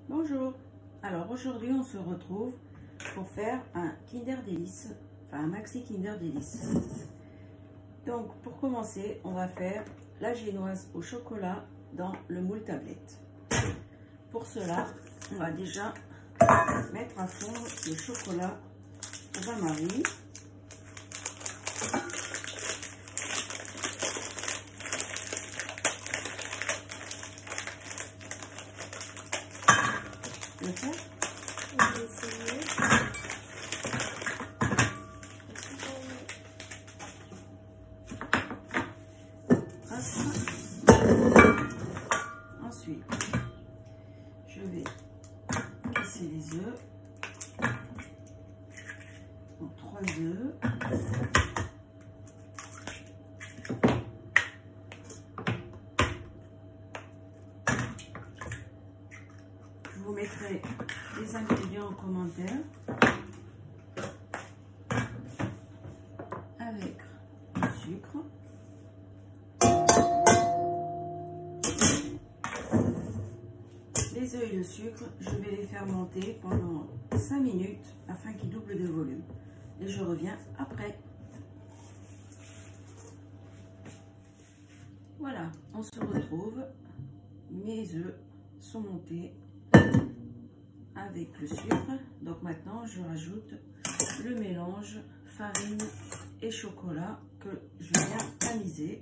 Bonjour, alors aujourd'hui on se retrouve pour faire un Kinder Délice, enfin un maxi Kinder Délice. Donc pour commencer, on va faire la génoise au chocolat dans le moule tablette. Pour cela, on va déjà mettre à fondre le chocolat au bain-marie. Le faire? On va essayer. Ensuite, je vais casser les œufs. Donc 3 œufs. Je vous mettrai les ingrédients en commentaire. Avec le sucre. Les œufs et le sucre, je vais les faire monter pendant 5 minutes afin qu'ils doublent de volume. Et je reviens après. Voilà, on se retrouve. Mes œufs sont montés avec le sucre. Donc maintenant, je rajoute le mélange farine et chocolat que je viens tamiser.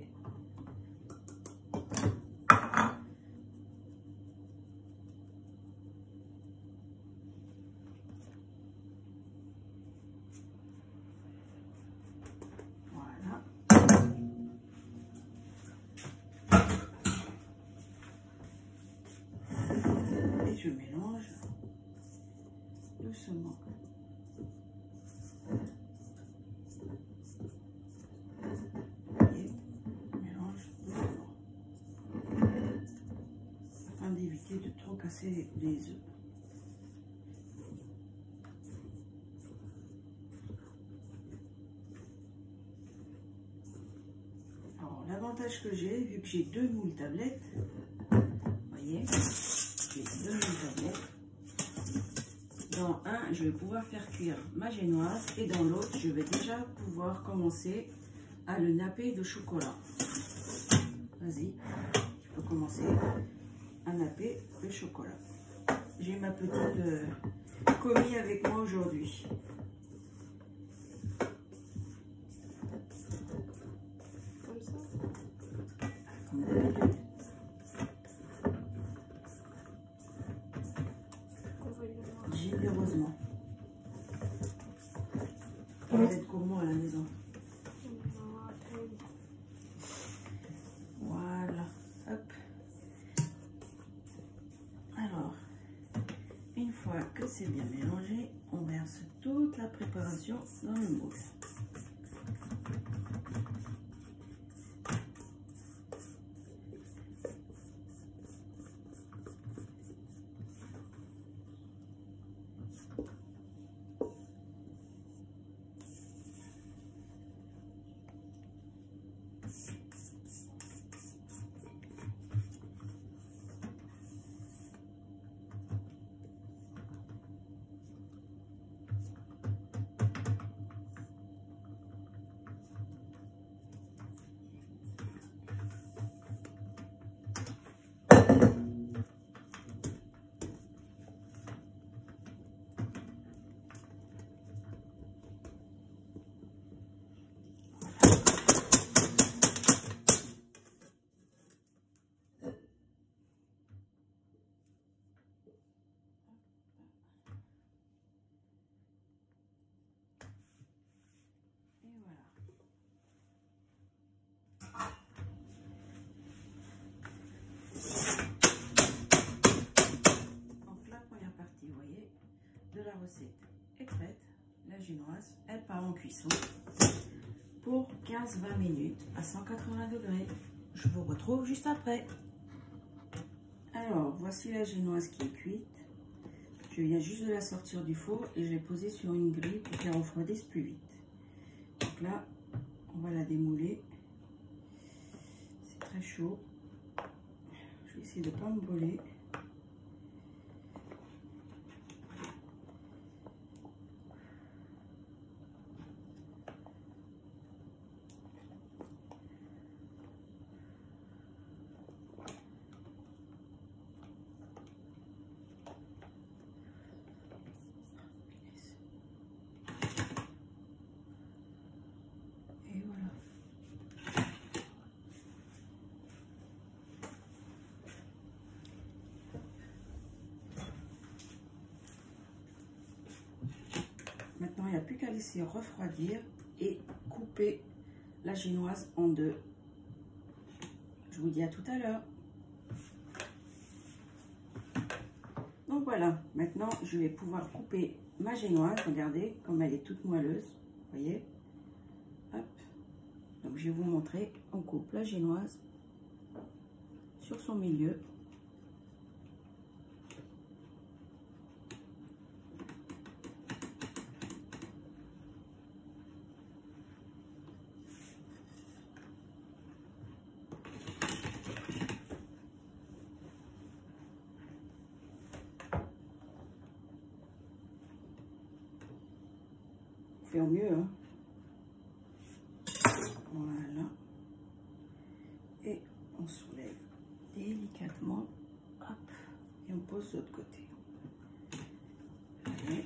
Je mélange doucement. Et mélange doucement. Afin d'éviter de trop casser les œufs. Alors, l'avantage que j'ai, vu que j'ai 2 moules tablettes, vous voyez, j'ai 2 moules tablettes. Dans un, je vais pouvoir faire cuire ma génoise et dans l'autre, je vais déjà pouvoir commencer à le napper de chocolat. Vas-y, je peux commencer à napper le chocolat. J'ai ma petite commis avec moi aujourd'hui. Comme ça. Comme d'habitude. Généreusement. Vous êtes gourmand à la maison. Voilà. Hop. Alors, une fois que c'est bien mélangé, on verse toute la préparation dans le moule. De la recette est prête. La génoise, elle part en cuisson pour 15-20 minutes à 180 degrés. Je vous retrouve juste après. Alors, voici la génoise qui est cuite. Je viens juste de la sortir du four et je l'ai posée sur une grille pour qu'elle refroidisse plus vite. Donc là, on va la démouler. C'est très chaud. Je vais essayer de ne pas me brûler. n'y a plus qu'à laisser refroidir et couper la génoise en deux. Je vous dis à tout à l'heure. Donc voilà, maintenant je vais pouvoir couper ma génoise. Regardez comme elle est toute moelleuse, vous voyez. Hop. Donc je vais vous montrer, on coupe la génoise sur son milieu. Au mieux, hein. Voilà, et on soulève délicatement, hop, et on pose de l'autre côté. Allez.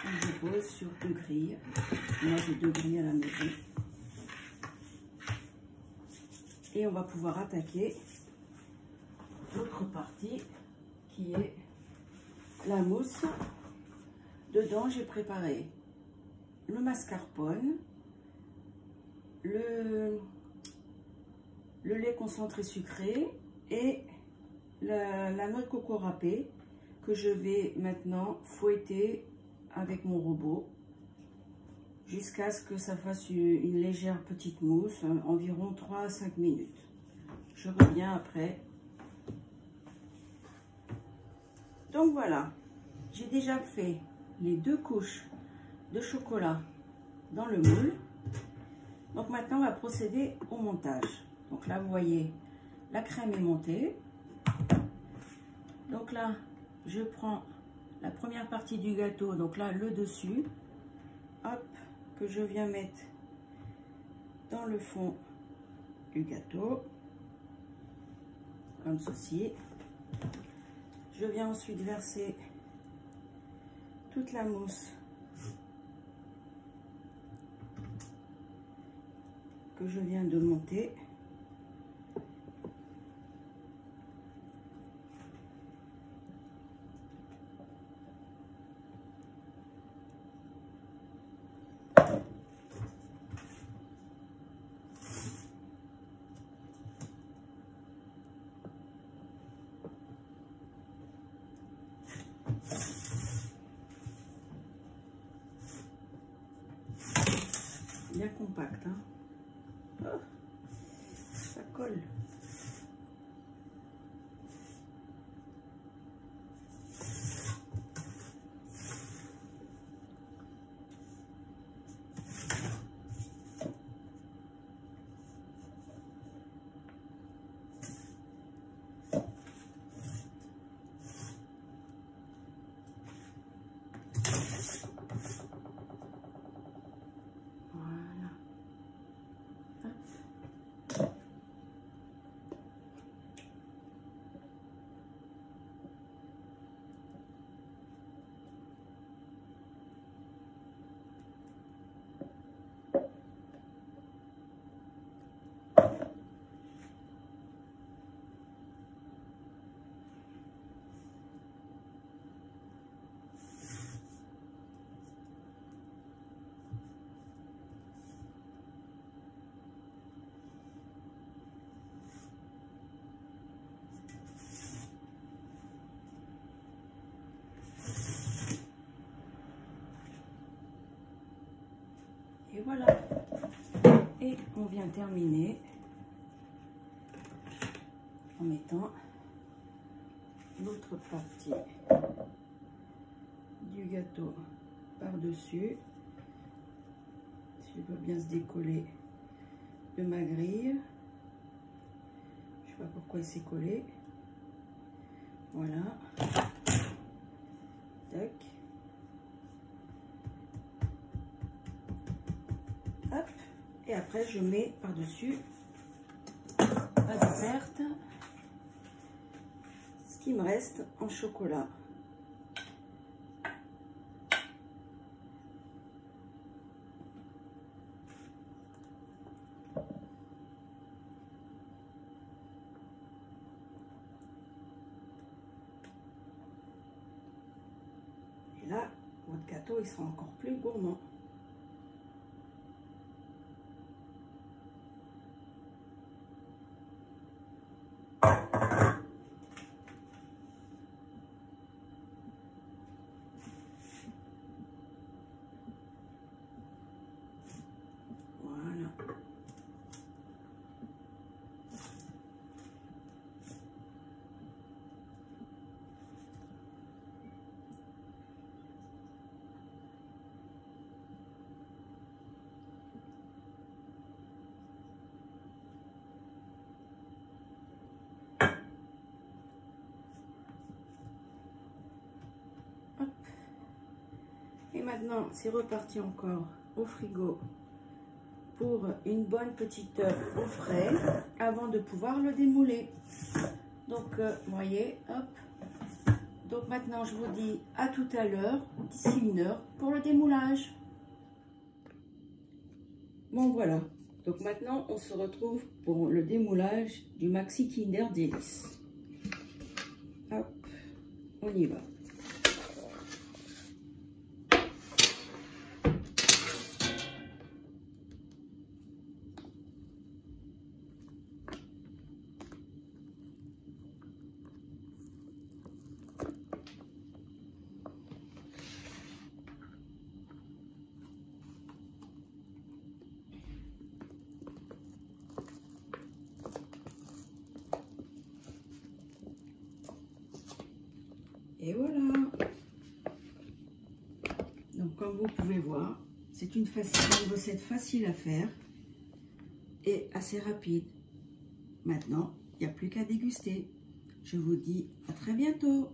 On dépose sur 2 grilles. Moi j'ai 2 grilles à la maison, et on va pouvoir attaquer l'autre partie qui est la mousse. Dedans, j'ai préparé le mascarpone, le lait concentré sucré et la noix de coco râpée que je vais maintenant fouetter avec mon robot jusqu'à ce que ça fasse une légère petite mousse, environ 3 à 5 minutes. Je reviens après. Donc voilà, j'ai déjà fait les 2 couches de chocolat dans le moule. Donc maintenant on va procéder au montage. Donc là vous voyez la crème est montée. Donc là je prends la première partie du gâteau, donc là le dessus, hop, que je viens mettre dans le fond du gâteau comme ceci. Je viens ensuite verser toute la mousse que je viens de monter. Bien compact, hein. Oh, ça colle. Et voilà. Et on vient terminer en mettant l'autre partie du gâteau par-dessus. Si je peux bien se décoller de ma grille. Je sais pas pourquoi il s'est collé. Voilà. Tac. Hop. Et après, je mets par-dessus la desserte ce qui me reste en chocolat. Et là, votre gâteau, il sera encore plus gourmand. Voilà. Hop. Et maintenant, c'est reparti encore au frigo pour une bonne petite heure au frais avant de pouvoir le démouler. Donc, vous voyez, hop. Donc maintenant, je vous dis à tout à l'heure, d'ici une heure, pour le démoulage. Bon, voilà. Donc maintenant, on se retrouve pour le démoulage du Maxi Kinder Délice. Hop, on y va. Et voilà. Donc comme vous pouvez voir, c'est une recette facile à faire et assez rapide. Maintenant, il n'y a plus qu'à déguster. Je vous dis à très bientôt.